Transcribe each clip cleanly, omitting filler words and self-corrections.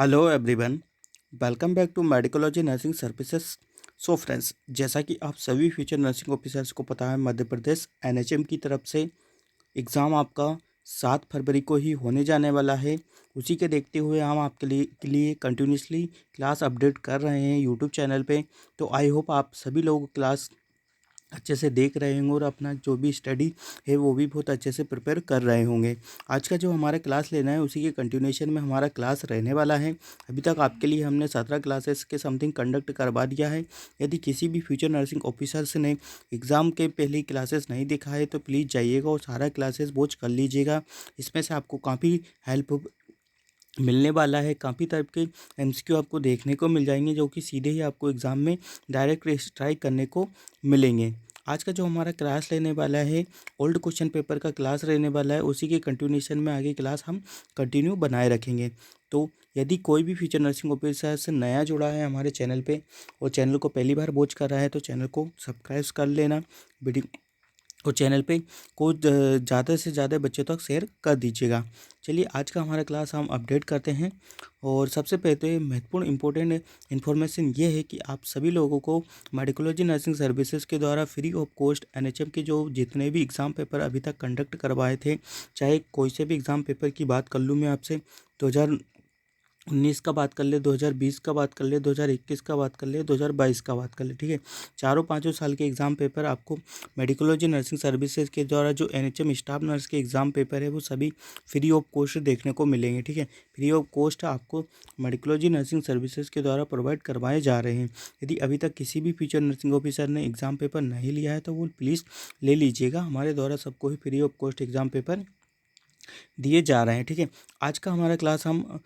Hello everyone, welcome back to Medicology nursing services. So friends, जैसा कि आप सभी फ्यूचर नर्सिंग ऑफिसर्स को पता है, मध्य प्रदेश एनएचएम की तरफ से एग्ज़ाम आपका 7 फरवरी को ही होने जाने वाला है। उसी के देखते हुए हम आपके लिए कंटिन्यूसली क्लास अपडेट कर रहे हैं यूट्यूब चैनल पे। तो आई होप आप सभी लोग क्लास अच्छे से देख रहे होंगे और अपना जो भी स्टडी है वो भी बहुत अच्छे से प्रिपेयर कर रहे होंगे। आज का जो हमारा क्लास लेना है उसी के कंटिन्यूएशन में हमारा क्लास रहने वाला है। अभी तक आपके लिए हमने 17 क्लासेस के समथिंग कंडक्ट करवा दिया है। यदि किसी भी फ्यूचर नर्सिंग ऑफिसर्स ने एग्ज़ाम के पहले क्लासेस नहीं देखा है तो प्लीज़ जाइएगा और सारा क्लासेस वॉच कर लीजिएगा। इसमें से आपको काफ़ी हेल्प मिलने वाला है। काफ़ी टाइप के एमसीक्यू आपको देखने को मिल जाएंगे जो कि सीधे ही आपको एग्ज़ाम में डायरेक्ट स्ट्राइक करने को मिलेंगे। आज का जो हमारा क्लास लेने वाला है ओल्ड क्वेश्चन पेपर का क्लास रहने वाला है। उसी के कंटिन्यूशन में आगे क्लास हम कंटिन्यू बनाए रखेंगे। तो यदि कोई भी फ्यूचर नर्सिंग ऑफिसर से नया जुड़ा है हमारे चैनल पे और चैनल को पहली बार वॉच कर रहा है तो चैनल को सब्सक्राइब कर लेना वीडियो और चैनल पे को ज़्यादा से ज़्यादा बच्चों तक शेयर कर दीजिएगा। चलिए आज का हमारा क्लास हम अपडेट करते हैं। और सबसे पहले महत्वपूर्ण इंपॉर्टेंट इन्फॉर्मेशन ये है कि आप सभी लोगों को मेडिकोलॉजी नर्सिंग सर्विसेज के द्वारा फ्री ऑफ कॉस्ट एनएचएम के जो जितने भी एग्ज़ाम पेपर अभी तक कंडक्ट करवाए थे, चाहे कोई से भी एग्ज़ाम पेपर की बात कर लूँ मैं आपसे 2019 का बात कर ले, 2020 का बात कर ले, 2021 का बात कर ले, 2022 का बात कर ले, ठीक है। चारों पाँचों साल के एग्ज़ाम पेपर आपको मेडिकोलॉजी नर्सिंग सर्विसेज के द्वारा जो एनएचएम स्टाफ नर्स के एग्ज़ाम पेपर है वो सभी फ्री ऑफ कॉस्ट देखने को मिलेंगे, ठीक है। फ्री ऑफ कॉस्ट आपको मेडिकोलॉजी नर्सिंग सर्विसेज के द्वारा प्रोवाइड करवाए जा रहे हैं। यदि अभी तक किसी भी फ्यूचर नर्सिंग ऑफिसर ने एग्ज़ाम पेपर नहीं लिया है तो वो प्लीज़ ले लीजिएगा। हमारे द्वारा सबको ही free of cost exam paper दिए जा रहे हैं, ठीक है। आज का हमारा क्लास हम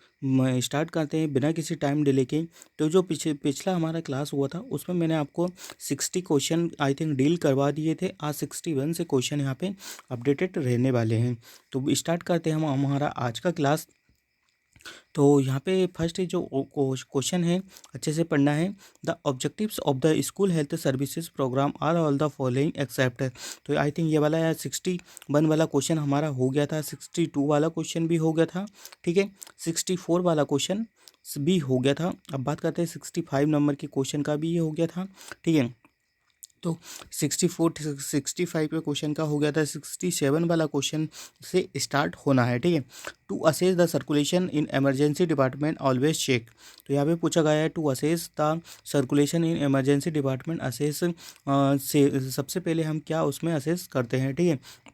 स्टार्ट करते हैं बिना किसी टाइम डिले के। तो जो पिछला हमारा क्लास हुआ था उसमें मैंने आपको 60 क्वेश्चन आई थिंक डील करवा दिए थे। आज 61 से क्वेश्चन यहाँ पे अपडेटेड रहने वाले हैं। तो स्टार्ट करते हैं हम हमारा आज का क्लास। तो यहाँ पे फर्स्ट जो क्वेश्चन है अच्छे से पढ़ना है। The objectives of the school health services programme are all the following except. तो आई थिंक ये वाला यार 61 वाला क्वेश्चन हमारा हो गया था, 62 वाला क्वेश्चन भी हो गया था, ठीक है। 64 वाला क्वेश्चन भी हो गया था। अब बात करते हैं 65 नंबर के क्वेश्चन का भी ये हो गया था, ठीक है। तो 64 65 के क्वेश्चन का हो गया था। 67 वाला क्वेश्चन से स्टार्ट होना है, ठीक है। To assess the circulation in emergency department always check. तो यहाँ पे पूछा गया है to assess the circulation in emergency department assess से सबसे पहले हम क्या उसमें असेस करते हैं, ठीक है।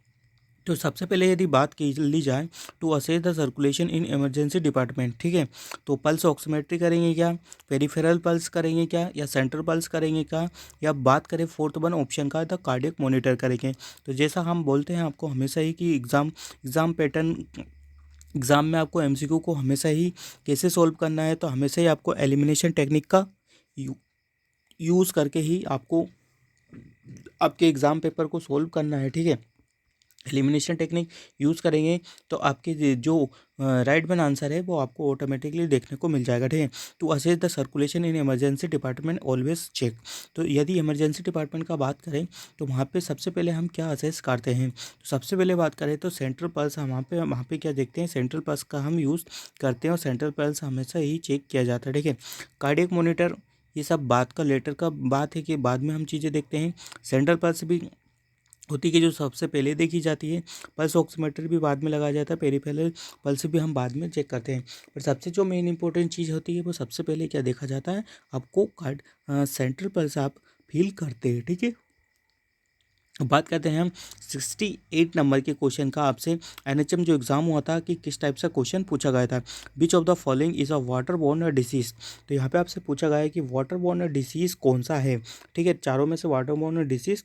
तो सबसे पहले यदि बात की ली जाए to assess the circulation in emergency department, ठीक है। तो पल्स ऑक्सीमेट्री करेंगे क्या, पेरिफेरल पल्स करेंगे क्या, या सेंट्रल पल्स करेंगे क्या, या बात करें फोर्थ वन ऑप्शन का द कार्डियक मॉनिटर करेंगे। तो जैसा हम बोलते हैं आपको हमेशा ही कि एग्ज़ाम पैटर्न एग्ज़ाम में आपको एमसीक्यू को हमेशा ही कैसे सॉल्व करना है, तो हमेशा ही आपको एलिमिनेशन टेक्निक का यूज़ करके ही आपको आपके एग्ज़ाम पेपर को सॉल्व करना है, ठीक है। एलिमिनेशन टेक्निक यूज़ करेंगे तो आपके जो राइट वन आंसर है वो आपको ऑटोमेटिकली देखने को मिल जाएगा, ठीक है। To assess the circulation in emergency department always check. तो यदि इमरजेंसी डिपार्टमेंट का बात करें तो वहाँ पे सबसे पहले हम क्या असेस करते हैं, तो सबसे पहले बात करें तो सेंट्रल पल्स हम वहाँ पे क्या देखते हैं, सेंट्रल पल्स का हम यूज़ करते हैं और सेंट्रल पल्स हमेशा ही चेक किया जाता है, ठीक है। कार्डियक मॉनिटर ये सब बात का लेटर का बात है कि बाद में हम चीज़ें देखते हैं। सेंट्रल पल्स भी होती है कि जो सबसे पहले देखी जाती है। पल्स ऑक्सीमीटर भी बाद में लगाया जाता है। पेरिफेरल पल्स भी हम बाद में चेक करते हैं। पर सबसे जो मेन इंपॉर्टेंट चीज़ होती है वो सबसे पहले क्या देखा जाता है, आपको सेंट्रल पल्स आप फील करते हैं, ठीक है। अब बात करते हैं हम 68 नंबर के क्वेश्चन का। आपसे एनएचएम जो एग्ज़ाम हुआ था कि किस टाइप से क्वेश्चन पूछा गया था। विच of the following is a water borne disease. तो यहाँ पे आपसे पूछा गया है कि वाटर बोर्न डिसीज़ कौन सा है, ठीक है। चारों में से वाटर बोर्न डिसीज़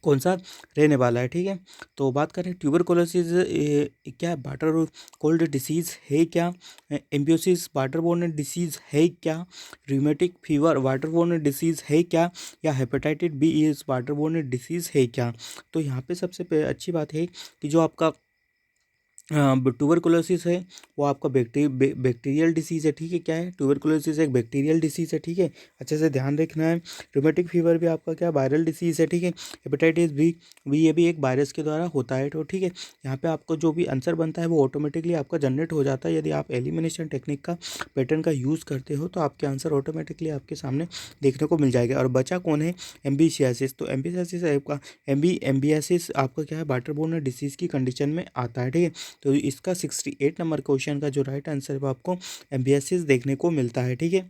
कौन सा रहने वाला है, ठीक है। तो बात करें ट्यूबरकुलोसिस क्या है, वाटर कोल्ड डिसीज़ है क्या, एम्ब्योसिस वाटरबोर्न डिसीज़ है क्या, रूमेटिक फीवर वाटरबोर्न डिसीज़ है क्या, या hepatitis B is waterborne disease है क्या। तो यहाँ पे सबसे अच्छी बात है कि जो आपका ट्यूबरकुलोसिस है वो आपका बैक्टीरियल डिसीज़ है, ठीक है। क्या है, ट्यूबरकुलोसिस एक बैक्टीरियल डिसीज़ है, ठीक है। अच्छे से ध्यान रखना है। रूमेटिक फीवर भी आपका क्या वायरल डिसीज़ है, ठीक है। हेपेटाइटिस बी ये भी एक वायरस के द्वारा होता है, तो ठीक है। यहाँ पे आपको जो भी आंसर बनता है वो ऑटोमेटिकली आपका जनरेट हो जाता है। यदि आप एलिमिनेशन टेक्निक का पैटर्न का यूज़ करते हो तो आपके आंसर ऑटोमेटिकली आपके सामने देखने को मिल जाएगा। और बचा कौन है, एम्बिसियासिस। तो एम्बिसियासिस आपका एम्बियासिस आपका क्या है, वाटरबोर्न डिसीज़ की कंडीशन में आता है, ठीक है। तो इसका 68 नंबर क्वेश्चन का जो राइट आंसर है वो आपको एम्बियासिस देखने को मिलता है, ठीक है।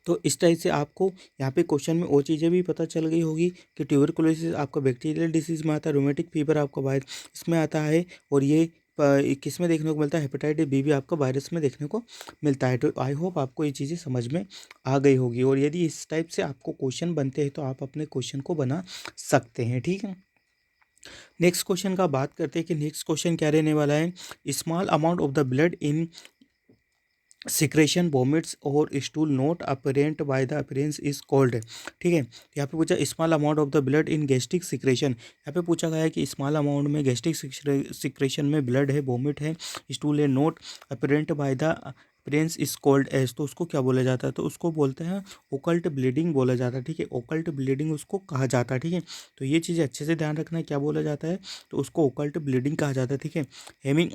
तो इस टाइप से आपको यहाँ पे क्वेश्चन में और चीज़ें भी पता चल गई होगी कि ट्यूबरकुलोसिस आपका बैक्टीरियल डिसीज में आता है, रोमेटिक फीवर आपका वायरस इसमें आता है, और ये किस में देखने को मिलता है, हेपेटाइटिस बी भी आपका वायरस में देखने को मिलता है। तो आई होप आपको ये चीज़ें समझ में आ गई होगी, और यदि इस टाइप से आपको क्वेश्चन बनते हैं तो आप अपने क्वेश्चन को बना सकते हैं, ठीक है। नेक्स्ट क्वेश्चन का बात करते हैं कि नेक्स्ट क्वेश्चन क्या रहने वाला है। Small amount of the blood in secretion vomits और stool not apparent by the appearance is called, ठीक है। यहाँ पे पूछा small amount of the blood in gastric secretion. यहाँ पे पूछा गया है कि स्मॉल अमाउंट में गैस्ट्रिक सिक्रेशन में ब्लड है, वॉमिट है, स्टूल है, not apparent by the appearance is called as, तो उसको क्या बोला जाता है, तो उसको बोलते हैं ओकल्ट ब्लीडिंग बोला जाता है, ठीक है। ओकल्ट ब्लीडिंग उसको कहा जाता है, ठीक है। तो ये चीज़ें अच्छे से ध्यान रखना है, क्या बोला जाता है, तो उसको ओकल्ट ब्लीडिंग कहा जाता है, ठीक है। हेमिंग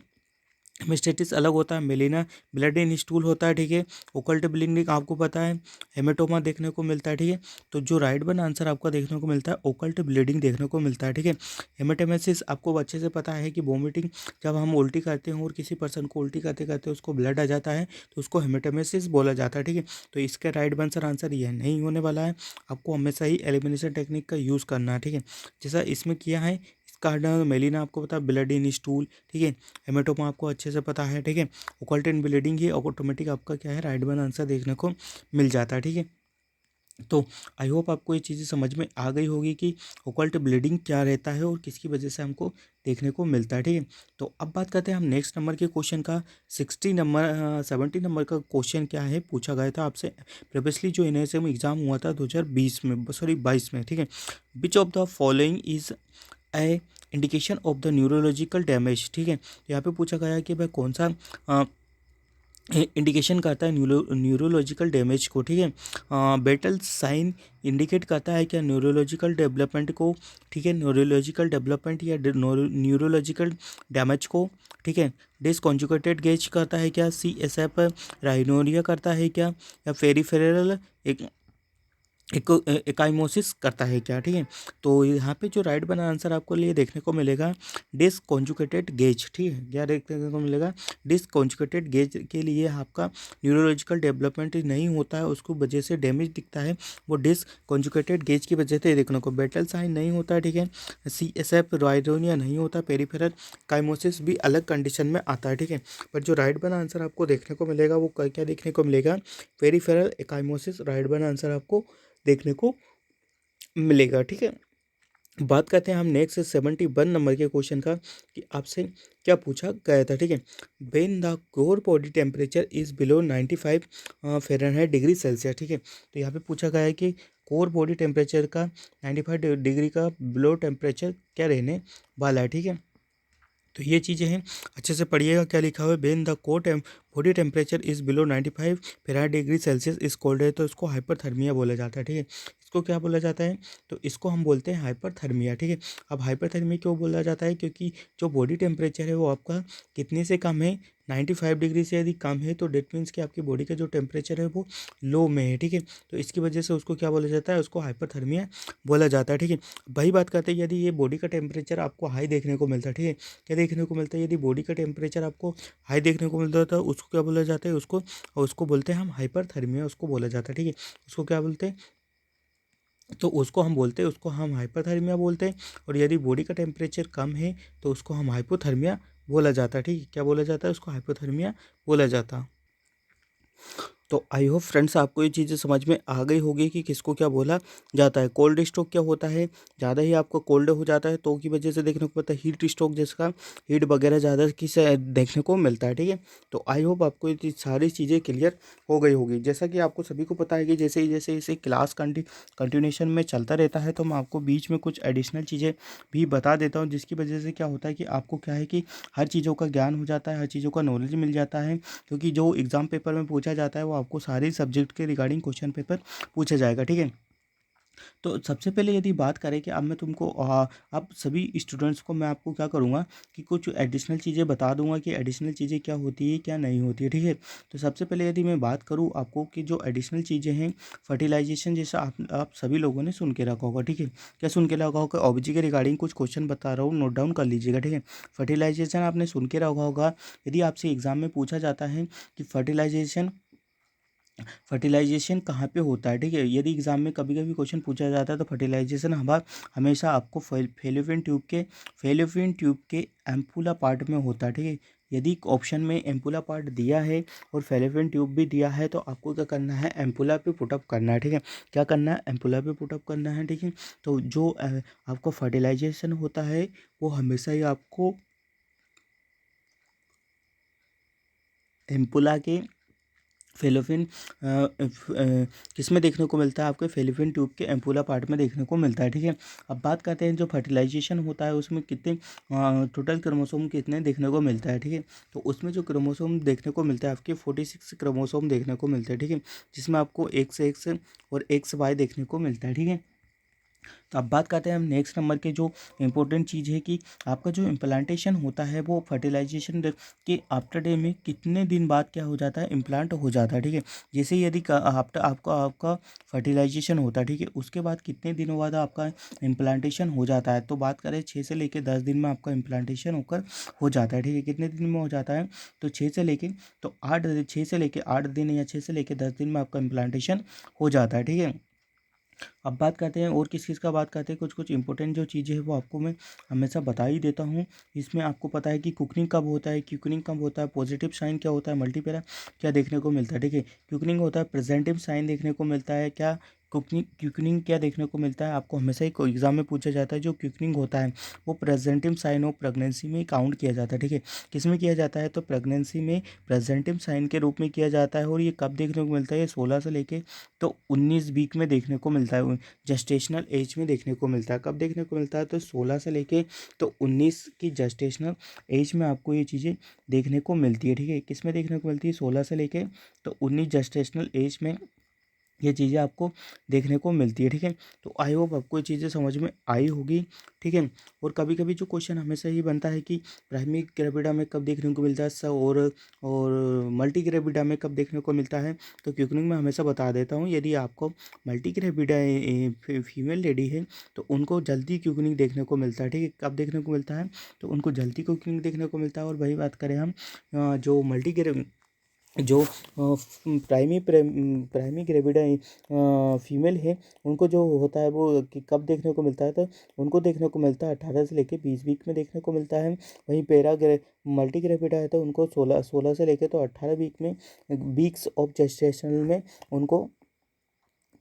हेमेस्टेटिस अलग होता है, मेलिना ब्लड इन स्टूल होता है, ठीक है। ओकल्ट ब्लीडिंग आपको पता है, हेमेटोमा देखने को मिलता है, ठीक है। तो जो राइट वन आंसर आपका देखने को मिलता है ओकल्ट ब्लीडिंग देखने को मिलता है, ठीक है। हेमेटोमेसिस आपको अच्छे से पता है कि वोमिटिंग, जब हम उल्टी करते हैं और किसी पर्सन को उल्टी करते करते उसको ब्लड आ जाता है तो उसको हेमेटोमेसिस बोला जाता है, ठीक है। तो इसका राइट आंसर यह नहीं होने वाला है। आपको हमेशा ही एलिमिनेशन टेक्निक का यूज़ करना है, ठीक है, जैसा इसमें किया है। इसका मेलिना आपको पता है, ब्लड इन स्टूल, ठीक है। हेमेटोमा आपको अच्छे से पता है, ठीक है। ओकल्ट एंड ब्लीडिंग ये ऑटोमेटिक आपका क्या है, राइट वन आंसर देखने को मिल जाता है, ठीक है। तो आई होप आपको ये चीज़ें समझ में आ गई होगी कि ओकल्ट ब्लीडिंग क्या रहता है और किसकी वजह से हमको देखने को मिलता है, ठीक है। तो अब बात करते हैं हम नेक्स्ट नंबर के क्वेश्चन का। 70 नंबर का क्वेश्चन क्या है, पूछा गया था आपसे प्रीवियसली जो एनएसएम एग्जाम हुआ था 2020 में, सॉरी 22 में, ठीक है। Which of the following is a indication of the neurological damage, ठीक है। तो यहाँ पे पूछा गया है कि भाई कौन सा इंडिकेशन करता है न्यूरोलॉजिकल डैमेज को, ठीक है। बेटल साइन इंडिकेट करता है क्या न्यूरोलॉजिकल डेवलपमेंट को, ठीक है, न्यूरोलॉजिकल डेवलपमेंट या न्यूरोलॉजिकल डैमेज को, ठीक है। डिसकॉन्जुगेटेड गेज करता है क्या, CSF राइनोरिया करता है क्या, या फेरिफेरल एक एकाइमोसिस करता है क्या, ठीक है। तो यहाँ पे जो राइट बना आंसर आपको लिए देखने को मिलेगा डिसकॉन्जुगेटेड गेज, ठीक है। क्या देखने को मिलेगा, डिसकॉन्जुगेटेड गेज के लिए आपका न्यूरोलॉजिकल डेवलपमेंट नहीं होता है, उसको वजह से डैमेज दिखता है, वो डिसकॉन्जुगेटेड गेज की वजह से देखने को। बेटल साइन नहीं होता है, ठीक है। CSF राइडोनिया नहीं होता, पेरिफेरल काइमोसिस भी अलग कंडीशन में आता है, ठीक है। पर जो राइट बना आंसर आपको देखने को मिलेगा वो क्या देखने को मिलेगा, पेरिफेरल एकाइमोसिस राइट बना आंसर आपको देखने को मिलेगा, ठीक है। बात करते हैं हम नेक्स्ट 71 नंबर के क्वेश्चन का कि आपसे क्या पूछा गया था, ठीक है। When the core body temperature is below 95 Fahrenheit degree Celsius, ठीक है। तो यहाँ पे पूछा गया है कि कोर बॉडी टेम्परेचर का 95 डिग्री का बिलो टेम्परेचर क्या रहने वाला है, ठीक है। तो ये चीज़ें हैं, अच्छे से पढ़िएगा क्या लिखा हुआ है। When the core body temperature is below 95 Fahrenheit degree Celsius is cold है, तो इसको हाइपरथर्मिया बोला जाता है, ठीक है। इसको क्या बोला जाता है, तो इसको हम बोलते हैं हाइपरथर्मिया, ठीक है। अब हाइपरथर्मिया क्यों बोला जाता है, क्योंकि जो बॉडी टेम्परेचर है वो आपका कितने से कम है, 95 डिग्री से यदि कम है तो डेट मीन्स कि आपकी बॉडी का जो टेम्परेचर है वो लो में है, ठीक है। तो इसकी वजह से उसको क्या बोला जाता है, उसको हाइपरथर्मिया बोला जाता है, ठीक है। वही बात करते हैं, यदि ये बॉडी का टेम्परेचर आपको हाई देखने को मिलता है, ठीक है, क्या देखने को मिलता है, यदि बॉडी का टेम्परेचर आपको हाई देखने को मिलता है तो उसको क्या बोला जाता है, उसको बोलते हैं हम हाइपरथर्मिया, उसको बोला जाता है, ठीक है। उसको क्या बोलते हैं, तो उसको हम बोलते हैं, उसको हम हाइपरथर्मिया बोलते हैं। और यदि बॉडी का टेम्परेचर कम है तो उसको हम हाइपोथर्मिया बोला जाता है, ठीक है। क्या बोला जाता है, उसको हाइपोथर्मिया बोला जाता है। तो आई होप फ्रेंड्स आपको ये चीज़ें समझ में आ गई होगी कि किसको क्या बोला जाता है। कोल्ड स्ट्रोक क्या होता है, ज़्यादा ही आपको कोल्ड हो जाता है तो की वजह से देखने को पड़ता है। हीट स्ट्रोक जिसका हीट वगैरह ज़्यादा की से देखने को मिलता है, ठीक है। तो आई होप आपको ये सारी चीज़ें क्लियर हो गई होगी। जैसा कि आपको सभी को पता है कि जैसे ही जैसे इसे क्लास कंटिन्यूशन में चलता रहता है तो मैं आपको बीच में कुछ एडिशनल चीज़ें भी बता देता हूँ, जिसकी वजह से क्या होता है कि आपको क्या है कि हर चीज़ों का ज्ञान हो जाता है, हर चीज़ों का नॉलेज मिल जाता है। क्योंकि जो एग्ज़ाम पेपर में पूछा जाता है वो आपको सारे सब्जेक्ट के रिगार्डिंग क्वेश्चन पेपर पूछा जाएगा, ठीक है। तो सबसे पहले यदि बात करें कि अब मैं तुमको अब सभी स्टूडेंट्स को मैं आपको क्या करूँगा कि कुछ एडिशनल चीज़ें बता दूंगा कि एडिशनल चीज़ें क्या होती है क्या नहीं होती है, ठीक है। तो सबसे पहले यदि मैं बात करूँ आपको कि जो एडिशनल चीज़ें हैं फर्टिलाइजेशन, जैसा आप सभी लोगों ने सुन के रखा होगा, ठीक है। क्या सुन के रखा होगा, ओबीजी के रिगार्डिंग कुछ क्वेश्चन बता रहा हूँ, नोट डाउन कर लीजिएगा, ठीक है। फर्टिलाइजेशन आपने सुन के रखा होगा। यदि आपसे एग्जाम में पूछा जाता है कि फर्टिलाइजेशन कहाँ पे होता है, ठीक है। यदि एग्जाम में कभी कभी क्वेश्चन पूछा जाता है तो फर्टिलाइजेशन हमेशा आपको फेलोपियन ट्यूब के एम्पुला पार्ट में होता है, ठीक है। यदि ऑप्शन में एम्पुला पार्ट दिया है और फेलोपियन ट्यूब भी दिया है तो आपको क्या करना है, एम्पुला पे पुटअप करना है, ठीक है। क्या करना है, एम्पुला पे पुटअप करना है, ठीक है। तो जो आपको फर्टिलाइजेशन होता है वो हमेशा ही आपको एम्पुला के फेलोपियन किस में देखने को मिलता है, आपके फेलोपियन ट्यूब के एम्पुला पार्ट में देखने को मिलता है, ठीक है। अब बात करते हैं जो फर्टिलाइजेशन होता है उसमें कितने टोटल क्रोमोसोम कितने देखने को मिलता है, ठीक है। तो उसमें जो क्रोमोसोम देखने को मिलता है आपके 46 क्रोमोसोम देखने को मिलते हैं, ठीक है। जिसमें आपको एक्स और एक्स वाई देखने को मिलता है, ठीक है। तो अब बात करते हैं हम नेक्स्ट नंबर के जो इम्पोर्टेंट चीज़ है कि आपका जो इम्प्लांटेशन होता है वो फर्टिलाइजेशन के आफ्टर डे में कितने दिन बाद क्या हो जाता है, इम्प्लांट हो जाता है, ठीक है। जैसे यदि आफ्टर आपका फर्टिलाइजेशन होता है, ठीक है, उसके बाद कितने दिनों बाद आपका इम्प्लांटेशन हो जाता है। तो बात करें 6 से लेकर 10 दिन में आपका इम्प्लांटेशन होकर हो जाता है, ठीक है। कितने दिन में हो जाता है, तो 6 से लेकर 8 दिन या 6 से लेकर 10 दिन में आपका इम्प्लांटेशन हो जाता है, ठीक है। अब बात करते हैं और किस चीज़ का बात करते हैं, कुछ कुछ इंपॉर्टेंट जो चीज़ें हैं वो आपको मैं हमेशा बता ही देता हूँ। इसमें आपको पता है कि कुकनिंग कब होता है, क्यूकनिंग कब होता है, पॉजिटिव साइन क्या होता है, मल्टीपेरा क्या देखने को मिलता है, ठीक है। क्यूकनिंग होता है प्रेजेंटिव साइन देखने को मिलता है, क्या क्यूकनिंग क्या देखने को मिलता है, आपको हमेशा ही एग्जाम में पूछा जाता है। जो क्यूकनिंग होता है वो प्रेजेंटिव साइन ऑफ प्रेगनेंसी में काउंट किया जाता है, ठीक है। किस में किया जाता है, तो प्रेगनेंसी में प्रेजेंटिव साइन के रूप में किया जाता है। और ये कब देखने को मिलता है, ये 16 से लेके तो 19 वीक में देखने को मिलता है, जस्टेशनल एज में देखने को मिलता है। कब देखने को मिलता है, तो 16 से लेके तो 19 की जस्टेशनल एज में आपको ये चीज़ें देखने को मिलती है, ठीक है। किस में देखने को मिलती है, 16 से लेके तो 19 जस्टेशनल एज में ये चीज़ें आपको देखने को मिलती है, ठीक है। तो आई होप आपको ये चीज़ें समझ में आई होगी, ठीक है। और कभी कभी जो क्वेश्चन हमेशा ही बनता है कि प्राइमरी ग्रेविडा में कब देखने को मिलता है और मल्टी ग्रेविडा में कब देखने को मिलता है। तो क्यूकनिंग में हमेशा बता देता हूँ, यदि आपको मल्टी ग्रेविडा फीमेल लेडी है तो उनको जल्दी क्यूकनिंग देखने को मिलता है, ठीक है। कब देखने को मिलता है, तो उनको जल्दी क्यूकनिंग देखने को मिलता है। और वही बात करें हम जो जो प्राइमी ग्रेविडा फीमेल है उनको जो होता है वो कब देखने को मिलता है, तो उनको देखने को मिलता है 18 से लेके 20 वीक में देखने को मिलता है। वहीं मल्टी ग्रेविडा है तो उनको 16 से लेके तो 18 वीक में वीक्स ऑफ जेस्टेशन में उनको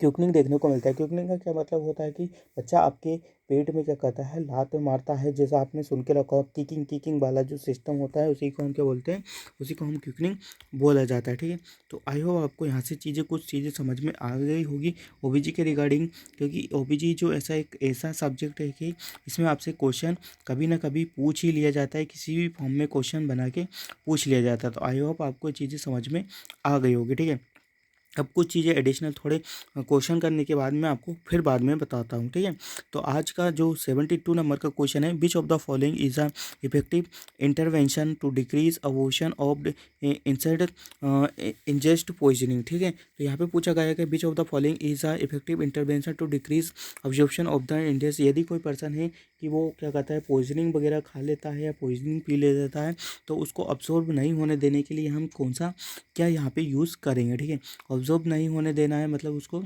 क्यूकनिंग देखने को मिलता है। क्यूकनिंग का क्या मतलब होता है कि बच्चा आपके पेट में क्या करता है, लात में मारता है, जैसा आपने सुन के रखा हो किकिंग वाला जो सिस्टम होता है उसी को हम क्या बोलते हैं, उसी को हम क्यूकनिंग बोला जाता है, ठीक है। तो आई होप आपको यहाँ से कुछ चीज़ें समझ में आ गई होगी ओबीजी के रिगार्डिंग। क्योंकि ओबीजी जो ऐसा सब्जेक्ट है कि इसमें आपसे क्वेश्चन कभी ना कभी पूछ ही लिया जाता है, किसी भी फॉर्म में क्वेश्चन बना के पूछ लिया जाता है। तो आई होप आपको ये चीज़ें समझ में आ गई होगी, ठीक है। अब कुछ चीज़ें एडिशनल थोड़े क्वेश्चन करने के बाद मैं आपको फिर बाद में बताता हूँ, ठीक है। तो आज का जो 72 नंबर का क्वेश्चन है, which of the following is a effective intervention to decrease abortion of insect ingest poisoning, ठीक है। तो यहाँ पे पूछा गया है कि which of the following is a effective intervention to decrease absorption of the ingest. यदि कोई पर्सन है कि वो क्या कहता है पॉइजनिंग वगैरह खा लेता है या पॉइजनिंग पी ले लेता है तो उसको अब्सॉर्ब नहीं होने देने के लिए हम कौन सा क्या यहाँ पे यूज़ करेंगे, ठीक है। ऑब्जॉर्ब नहीं होने देना है मतलब उसको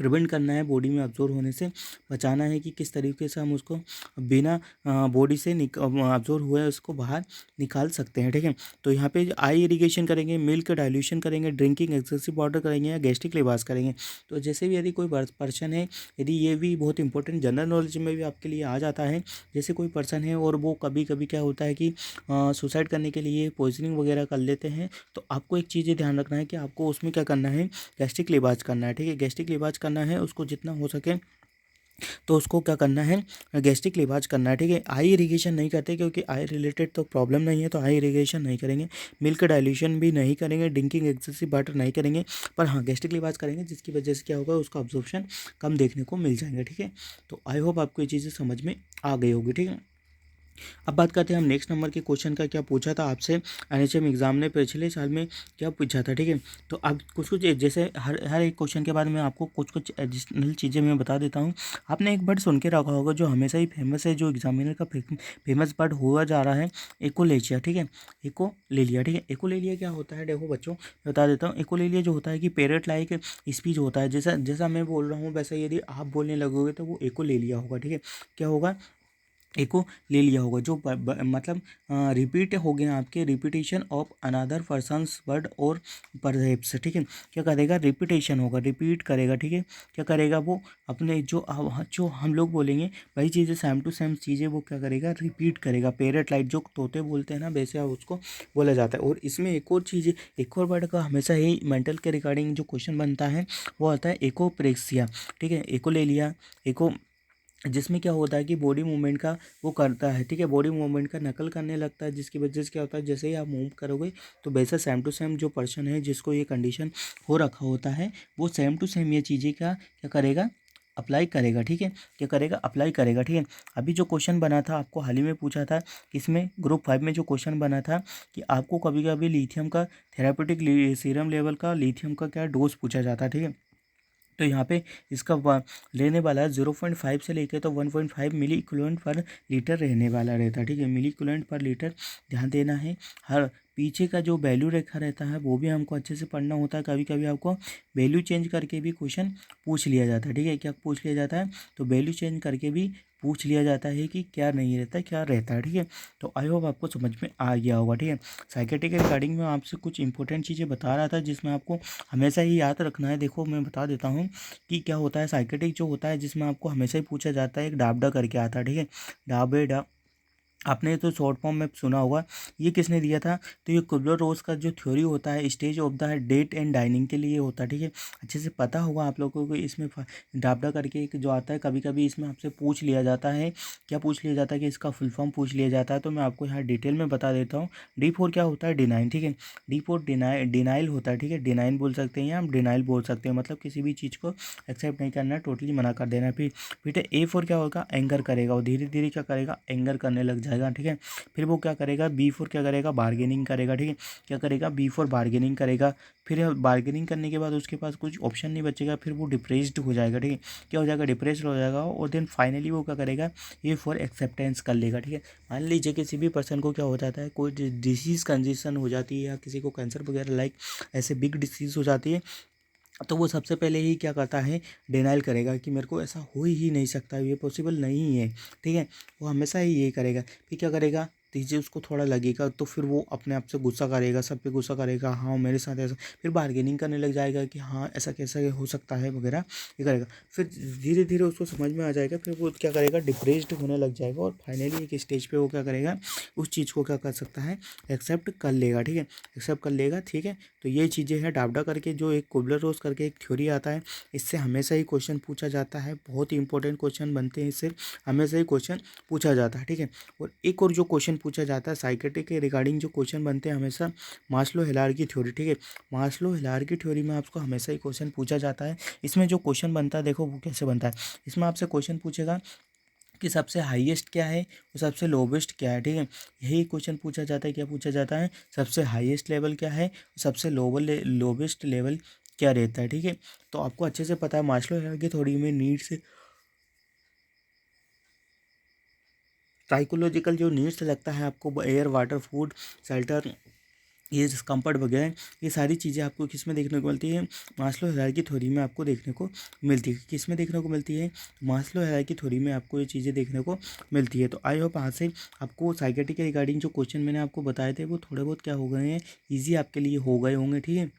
प्रिवेंट करना है, बॉडी में अब्जॉर्व होने से बचाना है कि किस तरीके से हम उसको बिना बॉडी से अब्जॉर्व हुए उसको बाहर निकाल सकते हैं। ठीक है, तो यहाँ पे आई इरिगेशन करेंगे, मिल्क डाइल्यूशन करेंगे, ड्रिंकिंग एक्सेसिव वाटर करेंगे या गैस्ट्रिक लिबास करेंगे। तो जैसे भी यदि कोई पर्सन है, यदि ये भी बहुत इंपॉर्टेंट जनरल नॉलेज में भी आपके लिए आ जाता है, जैसे कोई पर्सन है और वो कभी कभी क्या होता है कि सुसाइड करने के लिए पॉइजनिंग वगैरह कर लेते हैं, तो आपको एक चीज़ ध्यान रखना है कि आपको उसमें क्या करना है, गैस्ट्रिक लिबास करना है। ठीक है, गैस्ट्रिक लिबास करना है, उसको जितना हो सके तो उसको क्या करना है, गैस्ट्रिक लिबाज करना है। ठीक है, आई इरिगेशन नहीं करते क्योंकि आई रिलेटेड तो प्रॉब्लम नहीं है, तो आई इरिगेशन नहीं करेंगे, मिल्क डाइल्यूशन भी नहीं करेंगे, ड्रिंकिंग एक्सेसिव वाटर नहीं करेंगे, पर हाँ गैस्ट्रिक लिबाज करेंगे, जिसकी वजह से क्या होगा, उसका ऑब्जॉर्प्शन कम देखने को मिल जाएगा। ठीक है, तो आई होप आपको ये चीज़ें समझ में आ गई होगी। ठीक है, अब बात करते हैं हम नेक्स्ट नंबर के क्वेश्चन का। क्या पूछा था आपसे एनएचएम एग्जाम ने पिछले साल में, क्या पूछा था। ठीक है, तो अब कुछ कुछ जैसे हर हर एक क्वेश्चन के बाद मैं आपको कुछ कुछ एडिशनल चीज़ें मैं बता देता हूँ। आपने एक वर्ड सुन के रखा होगा जो हमेशा ही फेमस है, जो एग्जामिनर का फेमस वर्ड हुआ जा रहा है, एकोलेशिया। ठीक है, एकोलेलिया। ठीक है, एकोलेलिया क्या होता है, देखो बच्चों मैं बता देता हूँ। एकोलेलिया जो होता है कि पैरट लाइक स्पीच होता है, जैसा जैसा मैं बोल रहा हूँ वैसा यदि आप बोलने लगोगे तो वो एकोलेलिया होगा। ठीक है, क्या होगा, एको ले लिया होगा, जो मतलब रिपीट हो गया आपके, repetition of another persons word और परहेप्स। ठीक है, क्या करेगा, रिपीटेशन होगा, रिपीट करेगा। ठीक है, क्या करेगा, वो अपने जो हम लोग बोलेंगे वही चीज़ें सेम टू सेम चीज़ें वो क्या करेगा, रिपीट करेगा। पैरट लाइक जो तोते बोलते हैं ना, वैसे उसको बोला जाता है। और इसमें एक और चीज़, एक और वर्ड का हमेशा ही मेंटल के रिगार्डिंग जो क्वेश्चन बनता है वो आता है एकोप्रेक्सिया। ठीक है, एको ले लिया, एको, जिसमें क्या होता है कि बॉडी मूवमेंट का वो करता है। ठीक है, बॉडी मूवमेंट का नकल करने लगता है, जिसकी वजह से क्या होता है, जैसे ही आप मूव करोगे तो वैसा सेम टू सेम जो पर्सन है जिसको ये कंडीशन हो रखा होता है, वो सेम टू सेम ये चीज़ें का क्या करेगा, अप्लाई करेगा। ठीक है, क्या करेगा, अप्लाई करेगा। ठीक है, अभी जो क्वेश्चन बना था आपको हाल ही में पूछा था, इसमें ग्रुप 5 में जो क्वेश्चन बना था कि आपको कभी कभी लिथियम का थेरापेटिक सीरम लेवल का लिथियम का क्या डोज पूछा जाता है। ठीक है, तो यहाँ पे इसका लेने वाला 0.5 से लेकर तो 1.5 मिली इक्विवेलेंट पर लीटर रहने वाला रहता है। ठीक है, मिली इक्विवेलेंट पर लीटर ध्यान देना है। हर पीछे का जो वैल्यू रेखा रहता है वो भी हमको अच्छे से पढ़ना होता है। कभी कभी आपको वैल्यू चेंज करके भी क्वेश्चन पूछ लिया जाता है। ठीक है, क्या पूछ लिया जाता है, तो वैल्यू चेंज करके भी पूछ लिया जाता है कि क्या नहीं रहता है, क्या रहता है। ठीक है, तो आई होप आपको समझ में आ गया होगा। ठीक है, साइकेट्री के रिगार्डिंग में आपसे कुछ इंपॉर्टेंट चीज़ें बता रहा था जिसमें आपको हमेशा ही याद रखना है। देखो मैं बता देता हूँ कि क्या होता है, साइकेट्रिक जो होता है जिसमें आपको हमेशा ही पूछा जाता है, एक डाबडा करके आता है। ठीक है, डाबे डा, आपने तो शॉर्ट फॉर्म में सुना होगा, ये किसने दिया था, तो ये कुबलर रोज का जो थ्योरी होता है stage of the date and dining के लिए होता है। ठीक है, अच्छे से पता होगा आप लोगों को। इसमें डाबडा करके एक जो आता है, कभी कभी इसमें आपसे पूछ लिया जाता है, क्या पूछ लिया जाता है कि इसका फुल फॉर्म पूछ लिया जाता है, तो मैं आपको यहाँ डिटेल में बता देता हूँ। D4 क्या होता है, डिनाइन। ठीक है, D4 डिनाइल होता है। ठीक है, डिनाइन बोल सकते हैं या हम डिनाइल बोल सकते हैं, मतलब किसी भी चीज़ को एक्सेप्ट नहीं करना है, टोटली मना कर देना है। फिर A4 क्या होगा, एंगर करेगा, वो धीरे धीरे क्या करेगा, एंगर करने लग जाएगा। ठीक है, फिर वो क्या करेगा, B4 क्या करेगा, बार्गेनिंग करेगा। ठीक है, क्या करेगा, B4 बार्गेनिंग करेगा। फिर बार्गेनिंग करने के बाद उसके पास कुछ ऑप्शन नहीं बचेगा, फिर वो डिप्रेस्ड हो जाएगा। ठीक है, क्या हो जाएगा, डिप्रेस्ड हो जाएगा। और देन फाइनली वो क्या करेगा, A4 एक्सेप्टेंस कर लेगा। ठीक है, मान लीजिए किसी भी पर्सन को क्या हो जाता है, कोई डिसीज़ कंडीशन हो जाती है या किसी को कैंसर वगैरह लाइक ऐसे बिग डिसीज़ हो जाती है, तो वो सबसे पहले ही क्या करता है, डिनाइल करेगा कि मेरे को ऐसा हो ही नहीं सकता, ये पॉसिबल नहीं है। ठीक है, वो हमेशा ही ये करेगा। फिर क्या करेगा, तीसरे उसको थोड़ा लगेगा तो फिर वो अपने आप से गुस्सा करेगा, सब पे गुस्सा करेगा, हाँ मेरे साथ ऐसा, फिर बार्गेनिंग करने लग जाएगा कि हाँ ऐसा कैसा हो सकता है वगैरह, ये करेगा। फिर धीरे धीरे उसको समझ में आ जाएगा, फिर वो क्या करेगा, डिप्रेस्ड होने लग जाएगा और फाइनली एक स्टेज पे वो क्या करेगा, उस चीज़ को क्या कर सकता है, एक्सेप्ट कर लेगा। ठीक है, एक्सेप्ट कर लेगा। ठीक है, तो ये चीज़ें हैं डाबडा करके, जो एक कुबलर रोज करके एक थ्योरी आता है, इससे हमेशा ही क्वेश्चन पूछा जाता है, बहुत ही इंपॉर्टेंट क्वेश्चन बनते हैं इससे, हमेशा ही क्वेश्चन पूछा जाता है। ठीक है, और एक और जो क्वेश्चन पूछा जाता है साइकेट्रिक के रिगार्डिंग, जो क्वेश्चन बनते हैं हमेशा, मास्लो हिलार्की थ्योरी। ठीक है, मास्लो हिलार्की थ्योरी में आपको हमेशा ही क्वेश्चन पूछा जाता है। इसमें जो क्वेश्चन बनता है देखो वो कैसे बनता है, इसमें आपसे क्वेश्चन पूछेगा कि सबसे हाईएस्ट क्या है और सबसे लोवेस्ट क्या है। ठीक है, यही क्वेश्चन पूछा जाता है, क्या पूछा जाता है, सबसे हाईएस्ट लेवल क्या है, सबसे लोवेस्ट लेवल क्या रहता है। ठीक है, तो आपको अच्छे से पता है मास्लो हियरार्की थ्योरी में नीड्स, साइकोलॉजिकल जो नीड्स लगता है आपको, एयर वाटर फूड शेल्टर ये डिस्कम्फर्ट वगैरह, ये सारी चीज़ें आपको किस में देखने को मिलती है, मास्लो हायरार्की थ्योरी में आपको देखने को मिलती है। किस में देखने को मिलती है, मास्लो हायरार्की थ्योरी में आपको ये चीज़ें देखने को मिलती है। तो आई होप आज से आपको साइकियाट्री के रिगार्डिंग जो क्वेश्चन मैंने आपको बताए थे वो थोड़े बहुत क्या हो गए हैं, ईजी आपके लिए हो गए होंगे। ठीक है,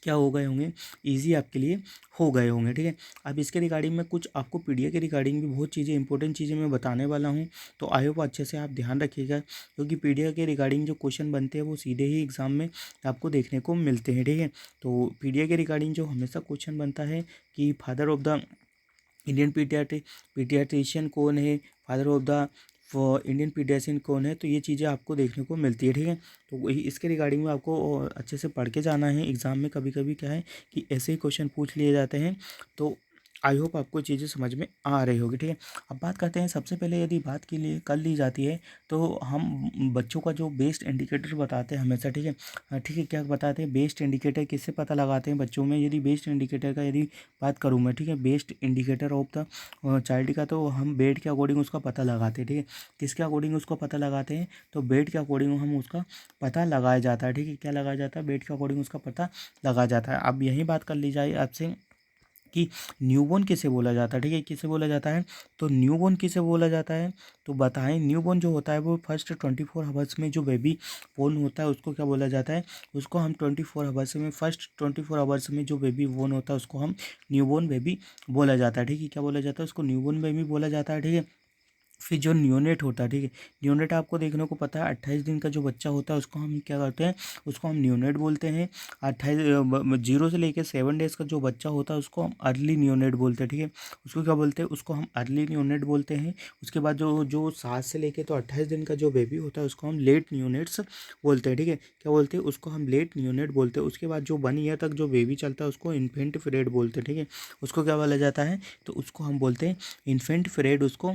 क्या हो गए होंगे, ईजी आपके लिए हो गए होंगे। ठीक है, अब इसके रिगार्डिंग में कुछ आपको पीडीएफ के रिगार्डिंग भी बहुत चीज़ें इंपॉर्टेंट चीज़ें मैं बताने वाला हूँ। तो आई होप अच्छे से आप ध्यान रखिएगा, क्योंकि पीडीएफ के रिगार्डिंग जो क्वेश्चन बनते हैं वो सीधे ही एग्जाम में आपको देखने को मिलते हैं। ठीक है, तो पीडीएफ के रिगार्डिंग जो हमेशा क्वेश्चन बनता है कि father of the Indian paediatrician कौन है, father of the Indian paediatrician कौन है, तो ये चीज़ें आपको देखने को मिलती है। ठीक है, तो वही इसके रिगार्डिंग में आपको अच्छे से पढ़ के जाना है। एग्ज़ाम में कभी कभी क्या है कि ऐसे ही क्वेश्चन पूछ लिए जाते हैं। तो आई होप आपको चीज़ें समझ में आ रही होगी। ठीक है, अब बात करते हैं, सबसे पहले यदि बात के लिए कर ली जाती है तो हम बच्चों का जो बेस्ट इंडिकेटर बताते हैं हमेशा। ठीक है, ठीक है, क्या बताते हैं, बेस्ट इंडिकेटर किससे पता लगाते हैं बच्चों में, यदि बेस्ट इंडिकेटर का यदि बात करूँ मैं। ठीक है, best indicator of the child का, तो हम वेट के अकॉर्डिंग उसका पता लगाते हैं। ठीक है, किसके अकॉर्डिंग उसको पता लगाते हैं, तो वेट के अकॉर्डिंग हम उसका पता लगाया जाता है। ठीक है, क्या लगाया जाता है, वेट के अकॉर्डिंग उसका पता लगाया जाता है। अब यही बात कर ली जाए आपसे कि न्यूबॉर्न किसे बोला जाता है। ठीक है, किसे बोला जाता है, तो न्यूबॉर्न किसे बोला जाता है, तो बताएं। न्यूबॉर्न जो होता है वो फर्स्ट 24 आवर्स में जो बेबी बोर्न होता है उसको क्या बोला जाता है, उसको हम 24 आवर्स में, फर्स्ट 24 आवर्स में जो बेबी बोर्न होता है उसको हम न्यूबॉर्न बेबी बोला जाता है। ठीक है, क्या बोला जाता है, उसको न्यूबॉर्न बेबी बोला जाता है। ठीक है, फिर जो न्यूनेट होता है, ठीक है, न्यूनेट आपको देखने को पता है 28 दिन का जो बच्चा होता है उसको हम क्या करते हैं, उसको हम न्यूनेट बोलते हैं। 0 से लेकर 7 डेज का जो बच्चा होता है उसको हम अर्ली न्यूनेट बोलते हैं। ठीक है, उसको क्या बोलते हैं, उसको हम अर्ली न्यूनेट बोलते हैं। उसके बाद जो जो 7 से लेकर तो 28 दिन का जो बेबी होता है उसको हम लेट न्यूनेट्स बोलते हैं। ठीक है, क्या बोलते हैं, उसको हम लेट न्यूनेट बोलते हैं। उसके बाद जो 1 ईयर तक जो बेबी चलता है उसको इन्फेंट पीरियड बोलते हैं। ठीक है, उसको क्या बोला जाता है, तो उसको हम बोलते हैं इन्फेंट पीरियड उसको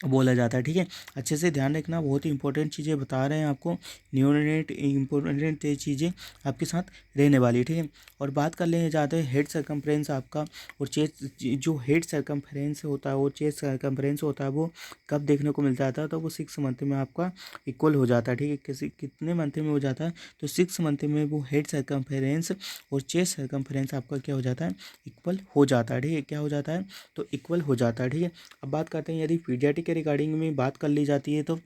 बोला जाता है। ठीक है, अच्छे से ध्यान रखना, बहुत ही इंपॉर्टेंट चीज़ें बता रहे हैं आपको, न्यूरोनेट इंपॉर्टेंट चीज़ें आपके साथ रहने वाली है। ठीक है, और बात कर लें जाते हैं हेड सर्कम्फ्रेंस आपका, और चेस्ट, जो हेड सर्कम्फ्रेंस होता है वो चेस्ट सर्कम्फ्रेंस होता है वो कब देखने को मिलता था, तो वो 6 मंथ में आपका इक्वल हो जाता है। ठीक है, किसी कितने मंथ में हो जाता है, तो 6 मंथ में वो हेड सर्कम्फ्रेंस और चेस्ट सर्कम्फ्रेंस आपका क्या हो जाता है, इक्वल हो जाता है। ठीक है, क्या हो जाता है, तो इक्वल हो जाता है। ठीक है, अब बात करते हैं यदि पीडियाट्रिक के रिगार्डिंग में बात कर ली जाती है, तो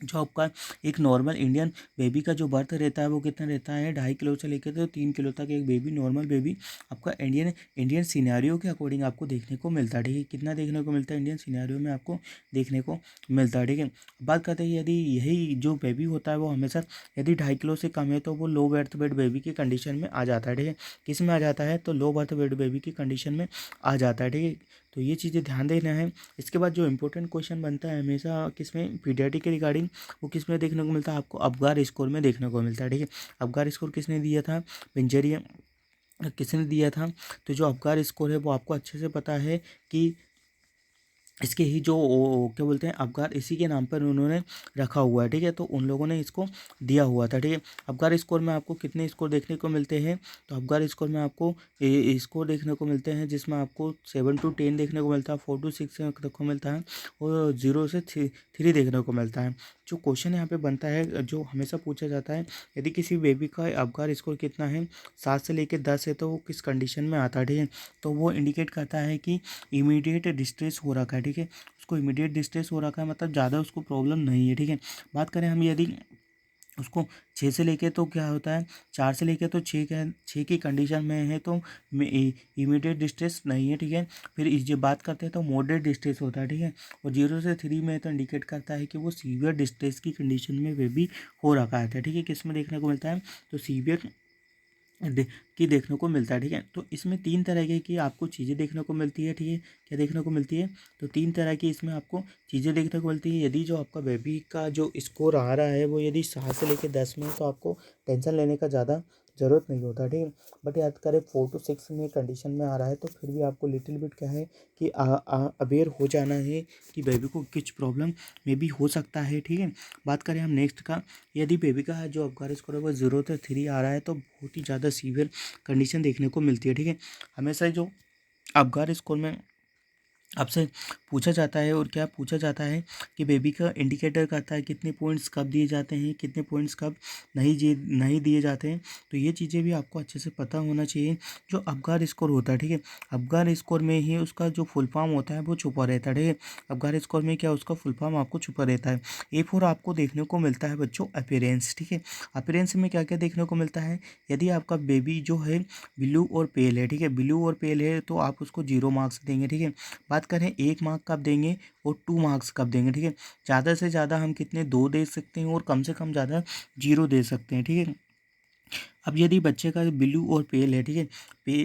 जो आपका एक नॉर्मल इंडियन बेबी का जो बर्थ रहता है वो कितना रहता है, 2.5 किलो से लेकर तो 3 किलो तक एक बेबी, नॉर्मल बेबी आपका इंडियन इंडियन सिनेरियो के अकॉर्डिंग आपको देखने को मिलता है। ठीक है, कितना देखने को मिलता है, इंडियन सिनेरियो में आपको देखने को मिलता है। ठीक है, बात करते हैं यदि यही जो बेबी होता है वो हमेशा यदि 2.5 किलो से कम है तो वो लो बर्थ वेट बेबी की कंडीशन में आ जाता है। ठीक है, किस में आ जाता है, तो लो बर्थ वेट बेबी की कंडीशन में आ जाता है। ठीक है, तो ये चीज़ें ध्यान देना है। इसके बाद जो इंपॉर्टेंट क्वेश्चन बनता है हमेशा किसमें, पीडियाट्रिक के रिगार्डिंग, वो किस में देखने को मिलता है, आपको अबगार स्कोर में देखने को मिलता है। ठीक है, अबगार स्कोर किसने दिया था, पिंजरिया किसने दिया था, तो जो अबगार स्कोर है वो आपको अच्छे से पता है कि इसके ही जो क्या बोलते हैं, अबगार इसी के नाम पर उन्होंने रखा हुआ है। ठीक है, तो उन लोगों ने इसको दिया हुआ था। ठीक है, अबगार स्कोर में आपको कितने स्कोर देखने को मिलते हैं, तो अबगार स्कोर में आपको स्कोर देखने को मिलते हैं जिसमें आपको 7 to 10 देखने को मिलता है, 4 to 6 देखने को मिलता है, और 0 से 3 देखने को मिलता है। जो क्वेश्चन यहाँ पे बनता है, जो हमेशा पूछा जाता है, यदि किसी बेबी का अबगार स्कोर कितना है, 7 से लेकर 10 है, तो वो किस कंडीशन में आता है। ठीक है, तो वो इंडिकेट करता है कि इमीडिएट डिस्ट्रेस हो रखा है। ठीक है, उसको इमीडिएट डिस्ट्रेस हो रखा है, मतलब ज़्यादा उसको प्रॉब्लम नहीं है। ठीक है, बात करें हम यदि उसको 6 से लेके, तो क्या होता है, 4 से लेके तो 6 की कंडीशन में है तो इमीडिएट डिस्ट्रेस नहीं है। ठीक है, फिर इस जो बात करते हैं तो मॉडरेट डिस्ट्रेस होता है। ठीक है, और 0 से 3 में तो इंडिकेट करता है कि वो सीवियर डिस्ट्रेस की कंडीशन में वे भी हो रखा है। ठीक है, किस में देखने को मिलता है, तो सीवियर की देखने को मिलता है। ठीक है, तो इसमें 3 तरह की आपको चीज़ें देखने को मिलती है। ठीक है, क्या देखने को मिलती है, तो 3 तरह की इसमें आपको चीज़ें देखने को मिलती है। यदि जो आपका बेबी का जो स्कोर आ रहा है वो यदि 7 से लेकर 10 में है तो आपको टेंशन लेने का ज़्यादा ज़रूरत नहीं होता। ठीक है, बट याद करें 4 to 6 में कंडीशन में आ रहा है तो फिर भी आपको लिटिल बिट क्या है कि अवेयर हो जाना है कि बेबी को कुछ प्रॉब्लम में भी हो सकता है। ठीक है, बात करें हम नेक्स्ट का, यदि बेबी का जो अबगार स्कोर है वो 0 से 3 आ रहा है तो बहुत ही ज़्यादा सीवियर कंडीशन देखने को मिलती है। ठीक है, हमेशा जो अबगार स्कोर में आपसे पूछा जाता है। और क्या पूछा जाता है कि बेबी का इंडिकेटर करता है कितने पॉइंट्स कब दिए जाते हैं, कितने पॉइंट्स कब नहीं दिए जाते हैं। तो ये चीज़ें भी आपको अच्छे से पता होना चाहिए। जो अबगार स्कोर होता है, ठीक है, अबगार स्कोर में ही उसका जो फुल फॉर्म होता है वो छुपा रहता है, ठीक है। अबगार स्कोर में क्या उसका फुल फॉर्म आपको छुपा रहता है। A4 आपको देखने को मिलता है बच्चों अपीयरेंस, ठीक है। अपीयरेंस में क्या क्या देखने को मिलता है। यदि आपका बेबी जो है ब्लू और पेल है, ठीक है, ब्लू और पेल है तो आप उसको 0 मार्क्स देंगे, ठीक है। बात करें 1 मार्क कब देंगे और 2 मार्क्स कब देंगे, ठीक है। ज़्यादा से ज़्यादा हम कितने 2 दे सकते हैं और कम से कम ज़्यादा 0 दे सकते हैं, ठीक है। अब यदि बच्चे का ब्लू और पेल है, ठीक है,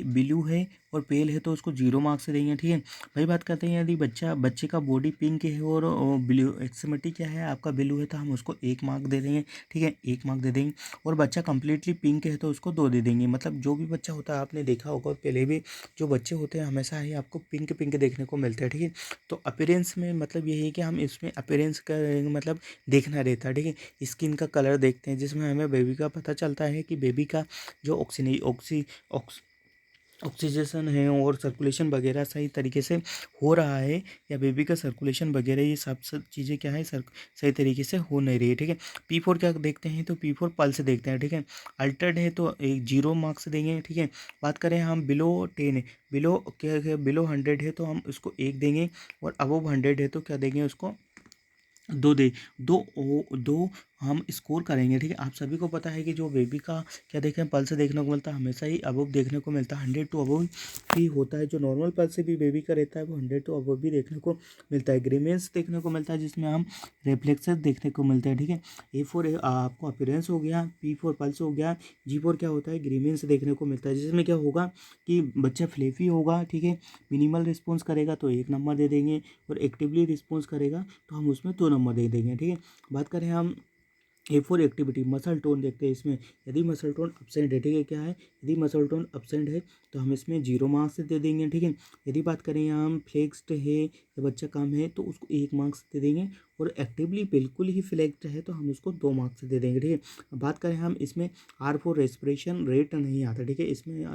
ब्लू है और पेल है तो उसको 0 मार्क्स से देंगे, ठीक है। वही बात करते हैं यदि बच्चे का बॉडी पिंक है और ब्लू एक्सट्रीमिटी क्या है आपका ब्लू है तो हम उसको 1 मार्क दे देंगे, ठीक है, 1 मार्क दे देंगे। और बच्चा कंप्लीटली पिंक है तो उसको 2 दे देंगे। मतलब जो भी बच्चा होता है आपने देखा होगा पहले भी, जो बच्चे होते हैं हमेशा ही आपको पिंक पिंक देखने को मिलते हैं, ठीक है। तो अपीयरेंस में मतलब यही है कि हम इसमें अपीयरेंस का मतलब देखना रहता है, ठीक है। स्किन का कलर देखते हैं जिसमें हमें बेबी का पता चलता है कि बेबी का जो ऑक्सीजन है और सर्कुलेशन वगैरह सही तरीके से हो रहा है, या बेबी का सर्कुलेशन वगैरह ये सब चीज़ें क्या है सही तरीके से हो नहीं रही है, ठीक है। P4 क्या देखते हैं तो P4 पल्स देखते हैं, ठीक है। अल्टर्ड है तो एक 0 मार्क्स देंगे, ठीक है। बात करें हम बिलो 10 है, बिलो 100 है तो हम उसको 1 देंगे। और अबव 100 है तो क्या देंगे उसको 2 दे दो हम स्कोर करेंगे, ठीक है। आप सभी को पता है कि जो बेबी का क्या देखें पल्स देखने को मिलता है हमेशा ही अबव देखने को मिलता है, 100 टू अबव ही होता है। जो नॉर्मल पल्स से भी बेबी का रहता है वो 100 टू अबव भी देखने को मिलता है। ग्रीमेंस देखने को मिलता है जिसमें हम रिफ्लेक्सेस देखने को मिलते हैं, ठीक है। A4 आपको अपीयरेंस हो गया, P4 पल्स हो गया, G4 क्या होता है ग्रीमेंस देखने को मिलता है जिसमें क्या होगा कि बच्चा फ्लेफी होगा, ठीक है, मिनिमल रिस्पॉन्स करेगा तो 1 नंबर दे देंगे, और एक्टिवली रिस्पॉन्स करेगा तो हम उसमें 2 नंबर दे देंगे, ठीक है। बात करें हम A4 एक्टिविटी मसल टोन देखते हैं इसमें। यदि मसल टोन अपसेंट है, ठीक है, क्या है यदि मसल टोन अपसेंट है तो हम इसमें 0 मार्क्स दे देंगे, ठीक है। यदि बात करें यहाँ हम फ्लेक्स्ड है या बच्चा कम है तो उसको 1 मार्क्स दे देंगे। और एक्टिवली बिल्कुल ही फ्लेक्स्ड है तो हम उसको 2 मार्क्स दे देंगे, ठीक है। बात करें हम इसमें R4 रेस्पिरेशन रेट नहीं आता, ठीक है, इसमें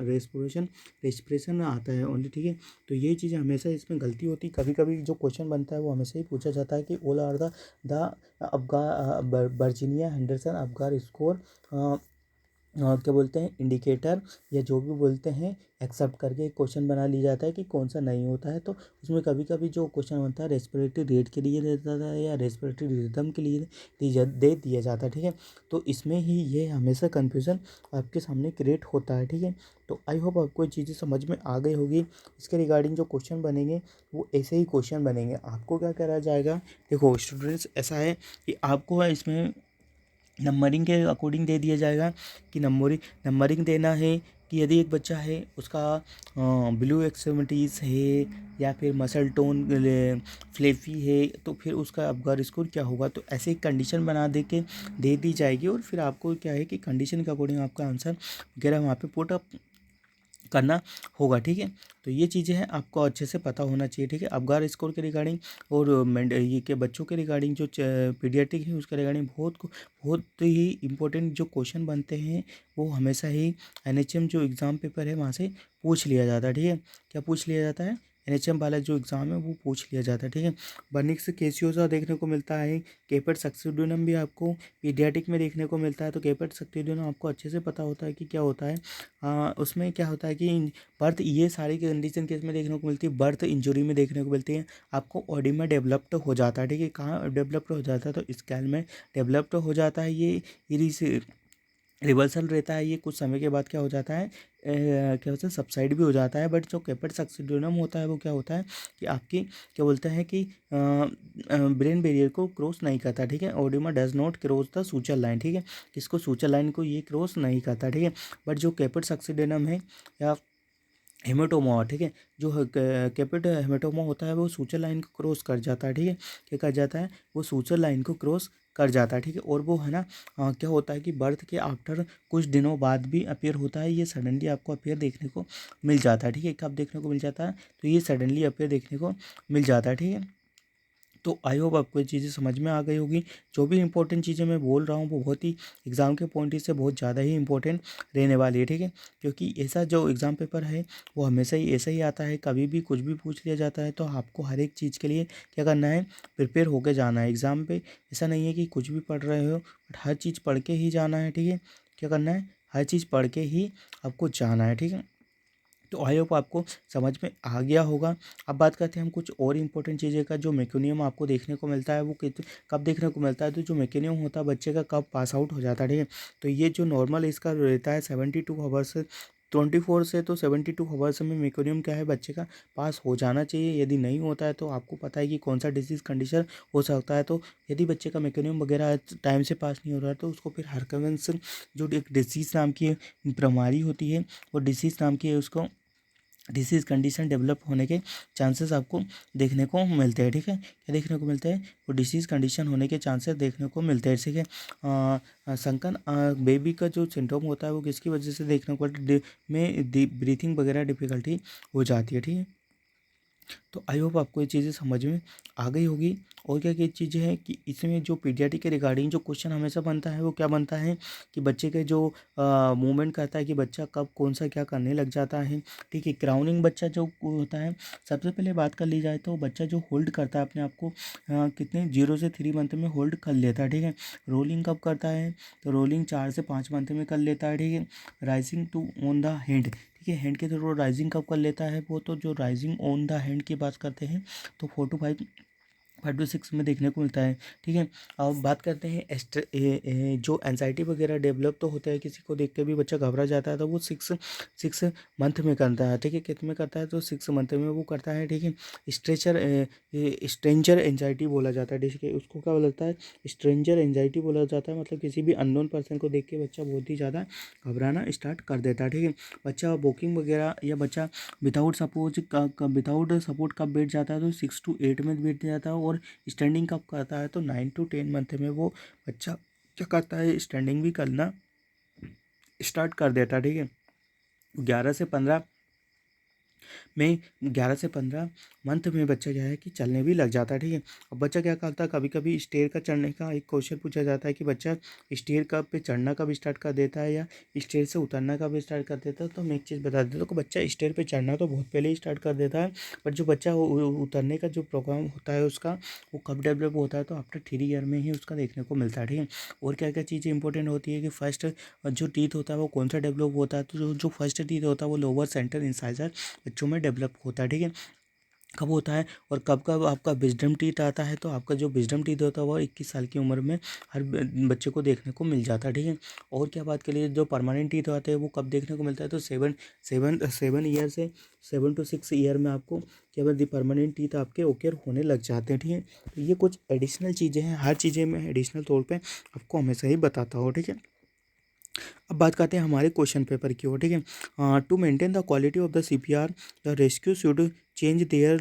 रेस्पिरेशन आता है ओनली, ठीक है। तो ये चीज़ हमेशा इसमें गलती होती है। कभी कभी जो क्वेश्चन बनता है वो हमेशा ही पूछा जाता है कि all are the Virginia Henderson Apgar score क्या बोलते हैं इंडिकेटर, या जो भी बोलते हैं एक्सेप्ट करके एक क्वेश्चन बना लिया जाता है कि कौन सा नहीं होता है। तो उसमें कभी कभी जो क्वेश्चन बनता है रेस्पिरेटरी रेट के लिए देता है या रेस्पिरेटरी रिदम के लिए दे दिया जाता है, ठीक है। तो इसमें ही ये हमेशा कन्फ्यूज़न आपके सामने क्रिएट होता है, ठीक है। तो आई होप आपको ये चीज़ें समझ में आ गई होगी। इसके रिगार्डिंग जो क्वेश्चन बनेंगे वो ऐसे ही क्वेश्चन बनेंगे। आपको क्या करा जाएगा, देखो स्टूडेंट्स ऐसा है कि आपको इसमें नंबरिंग के अकॉर्डिंग दे दिया जाएगा कि नंबरिंग देना है कि यदि एक बच्चा है उसका ब्लू एक्सट्रीमिटीज़ है या फिर मसल टोन फ्लेफी है तो फिर उसका अबगार स्कोर क्या होगा। तो ऐसे एक कंडीशन बना दे दी जाएगी और फिर आपको क्या है कि कंडीशन के अकॉर्डिंग आपका आंसर वगैरह वहाँ पे पुट अप करना होगा, ठीक है। तो ये चीज़ें हैं आपको अच्छे से पता होना चाहिए, ठीक है। अबगार स्कोर के रिगार्डिंग और ये के बच्चों के रिगार्डिंग जो पीडियाट्रिक है उसके रिगार्डिंग बहुत ही इंपॉर्टेंट जो क्वेश्चन बनते हैं वो हमेशा ही NHM जो एग्ज़ाम पेपर है वहाँ से पूछ लिया जाता है, ठीक है। क्या पूछ लिया जाता है, NHM वाला जो एग्ज़ाम है वो पूछ लिया जाता है, ठीक है। बर्निक्स कैसियोसा देखने को मिलता है। केपेट सक्सिडोनम भी आपको पीडियाट्रिक में देखने को मिलता है। तो केपेट सक्सिडोनम आपको अच्छे से पता होता है कि क्या होता है। उसमें क्या होता है कि बर्थ ये सारी कंडीशन केस में देखने को मिलती है, बर्थ इंजरी में देखने को मिलती है। आपको ऑडी में डेवलप्ड हो जाता है, ठीक है। कहाँ डेवलप्ड हो जाता है तो स्कैल में डेवलप्ड हो जाता है। ये रिवर्सल रहता है। ये कुछ समय के बाद क्या हो जाता है क्या होता है सबसाइड भी हो जाता है। बट जो कैपेट सक्सिडोनम होता है वो क्या होता है कि आपकी क्या बोलते हैं कि ब्रेन बैरियर को क्रॉस नहीं करता, ठीक है। Oedema does not cross the suture line, ठीक है। इसको सूचर लाइन को ये क्रॉस नहीं करता, ठीक है। बट जो कैपेट सक्सिडोनम है या हेमेटोमा, ठीक है, जो कैपेट हेमेटोमा होता है वो सूचर लाइन को क्रॉस कर जाता है, ठीक है। क्या कर जाता है वो सूचर लाइन को क्रॉस कर जाता है, ठीक है। और वो है ना क्या होता है कि बर्थ के आफ्टर कुछ दिनों बाद भी अपीयर होता है। ये सडनली आपको अपीयर देखने को मिल जाता है, ठीक है। कब देखने को मिल जाता है तो ये सडनली अपीयर देखने को मिल जाता है, ठीक है। तो आई होप आपको ये चीज़ें समझ में आ गई होगी। जो भी इंपॉर्टेंट चीज़ें मैं बोल रहा हूँ वो बहुत ही एग्ज़ाम के पॉइंट से बहुत ज़्यादा ही इंपॉर्टेंट रहने वाली है, ठीक है। क्योंकि ऐसा जो एग्ज़ाम पेपर है वो हमेशा ही ऐसा ही आता है, कभी भी कुछ भी पूछ लिया जाता है। तो आपको हर एक चीज़ के लिए क्या करना है, प्रिपेयर होकर जाना है एग्ज़ाम पे। ऐसा नहीं है कि कुछ भी पढ़ रहे हो, बट हर चीज़ पढ़ के ही जाना है, ठीक है। क्या करना है, हर चीज़ पढ़ के ही आपको जाना है, ठीक है। तो आई होप आपको समझ में आ गया होगा। अब बात करते हैं हम कुछ और इम्पोर्टेंट चीज़ें का। जो मैकेनियम आपको देखने को मिलता है वो कब देखने को मिलता है, तो जो मैकेनियम होता है बच्चे का कब पास आउट हो जाता है, ठीक है। तो ये जो नॉर्मल इसका रहता है 72 आवर्स 24 से, तो 72 आवर्स में मैकेनियम क्या है, बच्चे का पास हो जाना चाहिए। यदि नहीं होता है तो आपको पता है कि कौन सा डिसीज़ कंडीशन हो सकता है। तो यदि बच्चे का मैकेनियम वगैरह टाइम से पास नहीं हो रहा है तो उसको फिर हरकंवंस जो एक डिसीज़ नाम की बीमारी होती है, वो डिसीज़ नाम की है, उसको डिसीज़ कंडीशन डेवलप होने के चांसेस आपको देखने को मिलते हैं, ठीक है। क्या देखने को मिलते हैं, वो डिसीज़ कंडीशन होने के चांसेस देखने को मिलते हैं, ठीक है। संकन बेबी का जो सिंड्रोम होता है वो किसकी वजह से देखने को में ब्रीथिंग वगैरह डिफ़िकल्टी हो जाती है, ठीक है। तो आई होप आपको ये चीज़ें समझ में आ गई होगी। और क्या क्या चीज़ें हैं कि इसमें जो पीडियाट्रिक के रिगार्डिंग जो क्वेश्चन हमेशा बनता है वो क्या बनता है कि बच्चे के जो मूवमेंट करता है कि बच्चा कब कौन सा क्या करने लग जाता है, ठीक है। क्राउनिंग बच्चा जो होता है, सबसे पहले बात कर ली जाए तो बच्चा जो होल्ड करता है अपने आप को कितने 0 से 3 मंथ में होल्ड कर लेता है, ठीक है। रोलिंग कब करता है, तो रोलिंग 4 से 5 मंथ में कर लेता है, ठीक है। Rising to on the hand, ठीक है। हैंड के थ्रू राइजिंग कब कर लेता है, वो तो जो राइजिंग ऑन द हैंड की बात करते हैं तो 4 to 5 में देखने को मिलता है, ठीक है। अब बात करते हैं जो एंजाइटी वगैरह डेवलप तो होता है, किसी को देख के भी बच्चा घबरा जाता है, तो वो सिक्स मंथ में करता है, ठीक है। कितने में करता है, तो 6 मंथ में वो करता है, ठीक है। स्ट्रेंजर एंजाइटी बोला जाता है, ठीक है। उसको क्या बोलता है, स्ट्रेंजर एंजाइटी बोला जाता है। मतलब किसी भी अननोन पर्सन को देख के बच्चा बहुत ही ज़्यादा घबराना स्टार्ट कर देता है, ठीक है। बच्चा वॉकिंग वगैरह या बच्चा विदाउट सपोर्ट कब बैठ जाता है, तो 6 to 8 में बैठ जाता है। और स्टैंडिंग कब करता है, तो 9 to 10 मंथ में वो बच्चा क्या करता है, स्टैंडिंग भी करना स्टार्ट कर देता है, ठीक है। 11 से 15 में 11 से 15 मंथ में बच्चा क्या है कि चलने भी लग जाता है, ठीक है। अब बच्चा क्या करता है, कभी कभी स्टेयर का चढ़ने का एक क्वेश्चन पूछा जाता है कि बच्चा स्टेयर कब पे चढ़ना कब स्टार्ट कर देता है या स्टेयर से उतरना कब स्टार्ट कर देता है। तो मैं एक चीज़ बता देता हूँ कि बच्चा स्टेयर पे चढ़ना तो बहुत पहले ही स्टार्ट कर देता है, बट जो बच्चा उतरने का जो प्रोग्राम होता है उसका वो कब डेवलप होता है, तो आफ्टर 3 ईयर में ही उसका देखने को मिलता है, ठीक है। और क्या क्या चीज़ें इंपॉर्टेंट होती है कि फर्स्ट जो टीथ होता है वो कौन सा डेवलप होता है, तो जो फर्स्ट टीथ होता है वो लोअर सेंटर इंसाइजर बच्चों में डेवलप होता है, ठीक है। कब होता है और कब कब आपका विजडम टीथ आता है, तो आपका जो विजडम टीथ होता है वो 21 साल की उम्र में हर बच्चे को देखने को मिल जाता है, ठीक है। और क्या बात करिए, जो परमानेंट टीथ आते हैं वो कब देखने को मिलता है, तो 7 ईयर से 7 to 6 ईयर में आपको केवल परमानेंट टीथ आपके ओकेर होने लग जाते हैं, ठीक है। तो ये कुछ एडिशनल चीज़ें हैं, हर चीज़ें मैं एडिशनल तौर पर आपको हमेशा ही बताता हूँ, ठीक है। अब बात करते हैं हमारे क्वेश्चन पेपर की ओर, ठीक है। To maintain the quality of the CPR the rescue should change their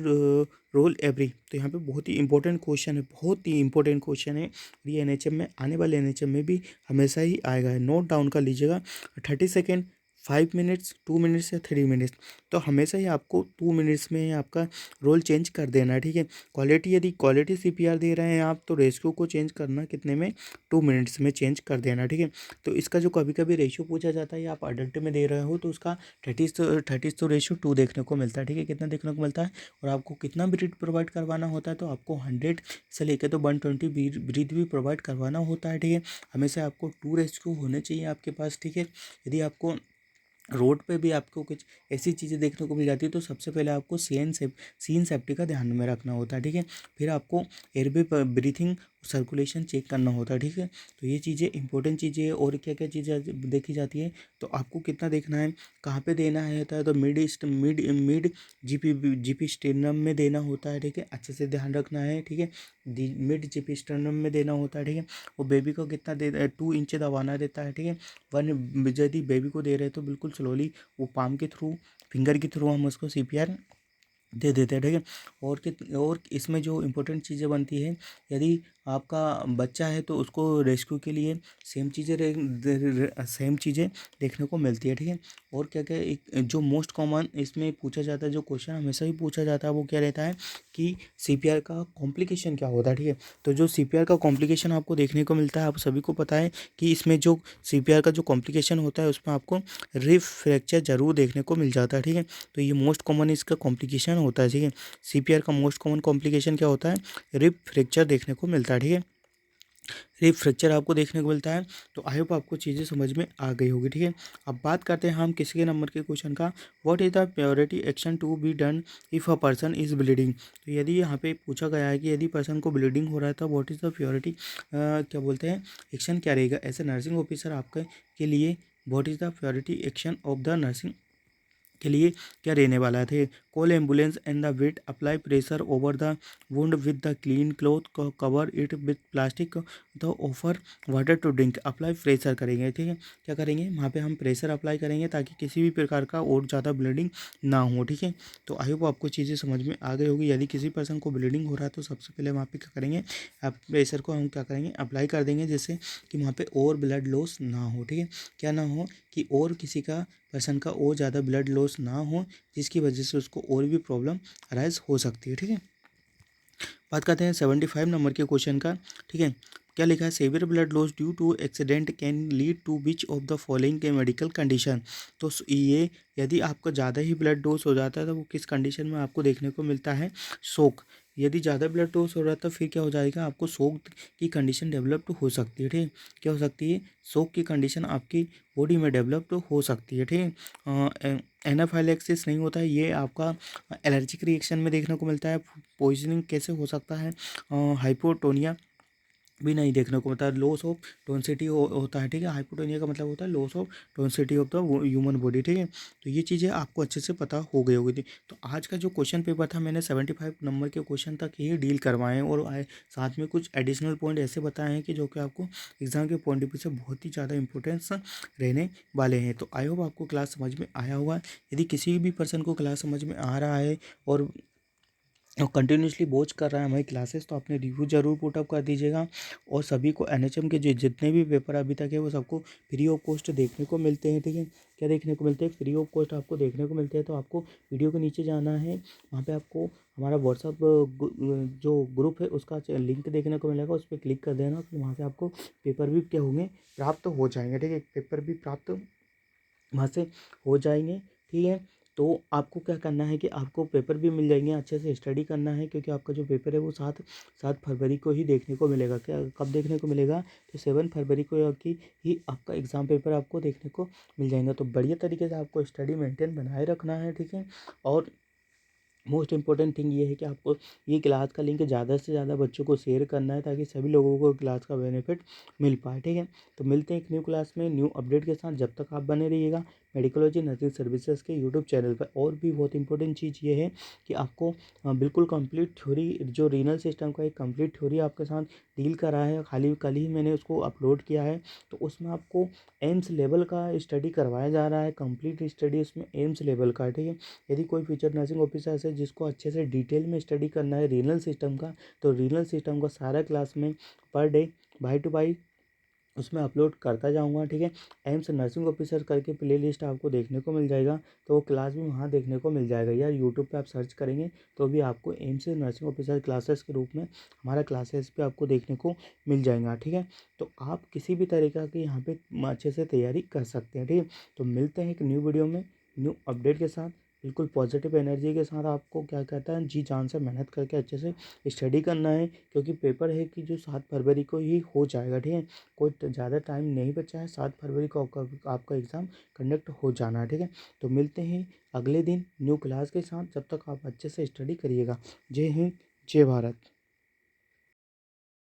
role every. तो यहाँ पे बहुत ही इंपॉर्टेंट क्वेश्चन है, बहुत ही इंपॉर्टेंट क्वेश्चन है। ये NHM में आने वाले NHM में भी हमेशा ही आएगा, नोट डाउन कर लीजिएगा। 30 सेकेंड, 5 मिनट्स, 2 मिनट्स या 3 मिनट्स। तो हमेशा ही आपको 2 मिनट्स में आपका रोल चेंज कर देना है, ठीक है। यदि क्वालिटी CPR दे रहे हैं आप, तो रेस्क्यू को चेंज करना कितने में, 2 मिनट्स में चेंज कर देना, ठीक है। तो इसका जो कभी कभी रेशियो पूछा जाता है या आप अडल्ट में दे रहे हो तो उसका 30:2 देखने को मिलता है, ठीक है। कितना देखने को मिलता है, और आपको कितना ब्रीथ प्रोवाइड करवाना होता है, तो आपको 100 से लेकर तो 120 ब्रीथ भी प्रोवाइड करवाना होता है, ठीक है। हमेशा आपको 2 रेस्क्यू होने चाहिए आपके पास, ठीक है। यदि आपको रोड पे भी आपको कुछ ऐसी चीज़ें देखने को मिल जाती है तो सबसे पहले आपको सीन सेफ्टी का ध्यान में रखना होता है, ठीक है। फिर आपको एयरवे ब्रीथिंग सर्कुलेशन चेक करना होता है, ठीक है। तो ये चीज़ें इंपॉर्टेंट चीज़ें हैं। और क्या क्या चीज़ें देखी जाती है, तो आपको कितना देखना है, कहाँ पे देना है होता है, तो मिड जीपी स्टेनम में देना होता है, ठीक है। अच्छे से ध्यान रखना है, ठीक है। मिड जीपी स्टेनम में देना होता है, ठीक है। वो बेबी को कितना 2 इंच दबाना रहता है, ठीक है। यदि बेबी को दे रहे हैं तो बिल्कुल स्लोली वो पाम के थ्रू, फिंगर के थ्रू हम उसको CPR दे देते हैं, ठीक है। और इसमें जो इम्पोर्टेंट चीज़ें बनती है, यदि आपका बच्चा है तो उसको रेस्क्यू के लिए सेम चीज़ें देखने को मिलती है, ठीक है। और क्या क्या एक जो मोस्ट कॉमन इसमें पूछा जाता है, जो क्वेश्चन हमेशा ही पूछा जाता है वो क्या रहता है कि सीपीआर का कॉम्प्लिकेशन क्या होता है, ठीक है। तो जो सीपीआर का कॉम्प्लिकेशन आपको देखने को मिलता है, आप सभी को पता है कि इसमें जो सीपीआर का जो कॉम्प्लिकेशन होता है उसमें आपको रिब फ्रैक्चर जरूर देखने को मिल जाता है, ठीक है। तो ये मोस्ट कॉमन इसका कॉम्प्लिकेशन होता है, ठीक है। सीपीआर का मोस्ट कॉमन कॉम्प्लिकेशन क्या होता है, रिब फ्रैक्चर देखने को मिलता है, ठीक है। रिब फ्रैक्चर आपको देखने को मिलता है। तो आई होप आपको चीज़ें समझ में आ गई होगी, ठीक है। अब बात करते हैं हम किसी के नंबर के क्वेश्चन का। What is the priority action to be done if a person is bleeding. तो यदि यहाँ पे पूछा गया है कि यदि पर्सन को ब्लीडिंग हो रहा है तो व्हाट इज द प्रायोरिटी क्या बोलते हैं एक्शन क्या रहेगा एज ए नर्सिंग ऑफिसर आपके के लिए। What is the priority action of the nursing के लिए क्या रहने वाला थे। Call ambulance and the wet apply pressure over the wound with the clean cloth cover it with plastic the offer water to drink. Apply pressure करेंगे, ठीक है। क्या करेंगे वहाँ पे हम प्रेशर अप्लाई करेंगे ताकि किसी भी प्रकार का और ज़्यादा ब्लीडिंग ना हो, ठीक है। तो आई होप आपको चीज़ें समझ में आ गई होगी। यदि किसी पर्सन को ब्लीडिंग हो रहा है तो सबसे पहले वहाँ पे क्या करेंगे, आप प्रेशर को हम क्या करेंगे अप्लाई कर देंगे, जिससे कि वहाँ पे और ब्लड लॉस ना हो, ठीक है। क्या ना हो कि और किसी का पर्सन का और ज़्यादा ब्लड लॉस ना हो, जिसकी वजह से उसको और भी प्रॉब्लम अराइज हो सकती है, ठीक है। बात करते हैं 75 नंबर के क्वेश्चन का, ठीक है। क्या लिखा है, severe blood loss due to accident can lead to which of the following के मेडिकल कंडीशन। तो ये यदि आपका ज़्यादा ही ब्लड लॉस हो जाता है तो वो किस कंडीशन में आपको देखने को मिलता है, शोक। यदि ज़्यादा ब्लड लॉस हो रहा है तो फिर क्या हो जाएगा, आपको शोक की कंडीशन डेवलप हो सकती है, ठीक है। क्या हो सकती है, शोक की कंडीशन आपकी बॉडी में डेवलप हो सकती है, ठीक है। एनाफाइलैक्सिस नहीं होता है, ये आपका एलर्जिक रिएक्शन में देखने को मिलता है। पॉइजनिंग कैसे हो सकता है, हाइपोटोनिया भी नहीं देखने को मिलता है। लॉस ऑफ टोनसिटी होता है, ठीक है। हाइपोटोनिया का मतलब होता है loss of tonicity of the human body, ठीक है। तो ये चीज़ें आपको अच्छे से पता हो गई होगी थी। तो आज का जो क्वेश्चन पेपर था मैंने 75 नंबर के क्वेश्चन तक ही डील करवाए हैं, और साथ में कुछ एडिशनल पॉइंट ऐसे बताए हैं कि जो कि आपको एग्जाम के पॉइंट ऑफ व्यू से बहुत ही ज़्यादा इंपॉर्टेंस रहने वाले हैं। तो आई होप आपको क्लास समझ में आया होगा। यदि किसी भी पर्सन को क्लास समझ में आ रहा है और कंटिन्यूसली वॉच कर रहा है हमारी क्लासेस, तो अपने रिव्यू जरूर पुटअप कर दीजिएगा। और सभी को एनएचएम के जितने भी पेपर अभी तक है वो सबको फ्री ऑफ कॉस्ट देखने को मिलते हैं, ठीक है। क्या देखने को मिलते हैं, फ्री ऑफ कॉस्ट आपको देखने को मिलते हैं। तो आपको वीडियो के नीचे जाना है, वहाँ पे आपको हमारा व्हाट्सअप जो ग्रुप है उसका लिंक देखने को मिलेगा, उस पर क्लिक कर देना। फिर वहाँ से आपको पेपर भी क्या होंगे, प्राप्त हो जाएंगे, ठीक है। पेपर भी प्राप्त वहाँ से हो जाएंगे, ठीक है। तो आपको क्या करना है कि आपको पेपर भी मिल जाएंगे, अच्छे से स्टडी करना है, क्योंकि आपका जो पेपर है वो 7 फरवरी को ही देखने को मिलेगा। क्या कब देखने को मिलेगा, तो 7 फरवरी को की ही आपका एग्ज़ाम पेपर आपको देखने को मिल जाएगा। तो बढ़िया तरीके से आपको स्टडी मेंटेन बनाए रखना है, ठीक है। और मोस्ट इंपॉर्टेंट थिंग ये है कि आपको ये क्लास का लिंक ज़्यादा से ज़्यादा बच्चों को शेयर करना है, ताकि सभी लोगों को क्लास का बेनिफिट मिल पाए, ठीक है। तो मिलते हैं एक न्यू क्लास में न्यू अपडेट के साथ। जब तक आप बने रहिएगा मेडिकोलॉजी नर्सिंग सर्विसेज के यूट्यूब चैनल पर। और भी बहुत इंपॉर्टेंट चीज़ ये है कि आपको बिल्कुल कंप्लीट थ्योरी, जो रीनल सिस्टम का एक कंप्लीट थ्योरी आपके साथ डील करा है, खाली कल ही मैंने उसको अपलोड किया है। तो उसमें आपको एम्स लेवल का स्टडी करवाया जा रहा है, कंप्लीट स्टडी उसमें एम्स लेवल का, ठीक है। यदि कोई फ्यूचर नर्सिंग ऑफिसर है जिसको अच्छे से डिटेल में स्टडी करना है रीनल सिस्टम का, तो रीनल सिस्टम का सारा क्लास में per day by two by उसमें अपलोड करता जाऊंगा, ठीक है। एम्स नर्सिंग ऑफिसर करके प्ले लिस्ट आपको देखने को मिल जाएगा, तो वो क्लास भी वहाँ देखने को मिल जाएगा। या यूट्यूब पे आप सर्च करेंगे तो भी आपको एम्स नर्सिंग ऑफिसर क्लासेस के रूप में हमारा क्लासेस पे आपको देखने को मिल जाएगा, ठीक है। तो आप किसी भी तरीक़ा की यहाँ पे अच्छे से तैयारी कर सकते हैं, ठीक है। तो मिलते हैं एक न्यू वीडियो में न्यू अपडेट के साथ। बिल्कुल पॉजिटिव एनर्जी के साथ आपको क्या कहता है, जी जान से मेहनत करके अच्छे से स्टडी करना है, क्योंकि पेपर है कि जो 7 फरवरी को ही हो जाएगा, ठीक है। कोई ज़्यादा टाइम नहीं बचा है, 7 फरवरी को आपका एग्ज़ाम कंडक्ट हो जाना है, ठीक है। तो मिलते हैं अगले दिन न्यू क्लास के साथ। जब तक आप अच्छे से स्टडी करिएगा। जय हिंद, जय भारत।